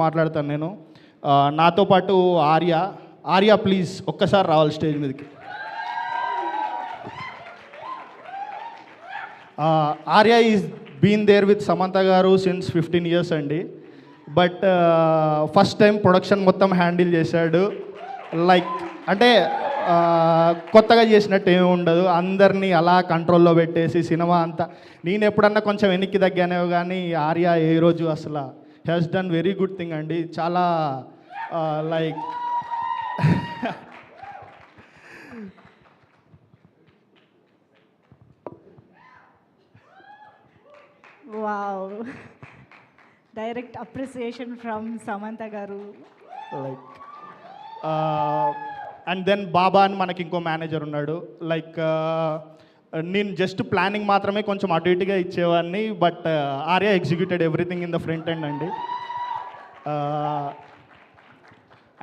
మాట్లాడతాను నేను. నాతో పాటు ఆర్య. ఆర్య ప్లీజ్ ఒక్కసారి రావాలి స్టేజ్ మీదకి. Arya is been there with Samantha గారు సిన్స్ 15 years అండి. బట్ ఫస్ట్ టైం ప్రొడక్షన్ మొత్తం హ్యాండిల్ చేశాడు. లైక్ అంటే కొత్తగా చేసినట్టు ఏమి ఉండదు, అందరినీ అలా కంట్రోల్లో పెట్టేసి సినిమా అంతా. నేను ఎప్పుడన్నా కొంచెం వెనక్కి తగ్గానేవో కానీ ఆర్య ఏ రోజు అసలు has done very good thing అండి. చాలా like Wow. Direct appreciation from Samantha garu. Like and then Baba అని మనకి ఇంకో మేనేజర్ ఉన్నాడు. లైక్ నేను జస్ట్ ప్లానింగ్ మాత్రమే కొంచెం అటు ఇటుగా ఇచ్చేవాడిని, but Arya executed everything in the front end అండి.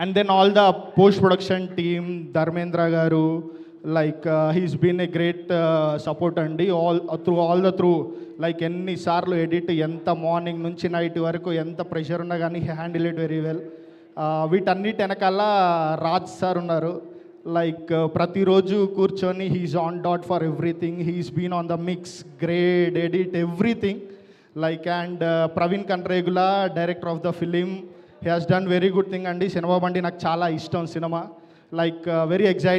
And then all the post production team, Dharmendra గారు, like he's been a great support అండి ఆల్ ద త్రూ. లైక్ ఎన్నిసార్లు ఎడిట్, ఎంత మార్నింగ్ నుంచి నైట్ వరకు ఎంత ప్రెషర్ ఉన్నా కానీ he handle it very well. వీటన్నిటి వెనకాల రాజ్ సార్ ఉన్నారు. లైక్ ప్రతిరోజు కూర్చొని he's on dot for everything. He's been on the mix, grade, edit, everything. Like and Praveen Kandregula, director of the film, he has done very good thing అండి. Cinema బండి నాకు చాలా ఇష్టం సినిమా. Like very excite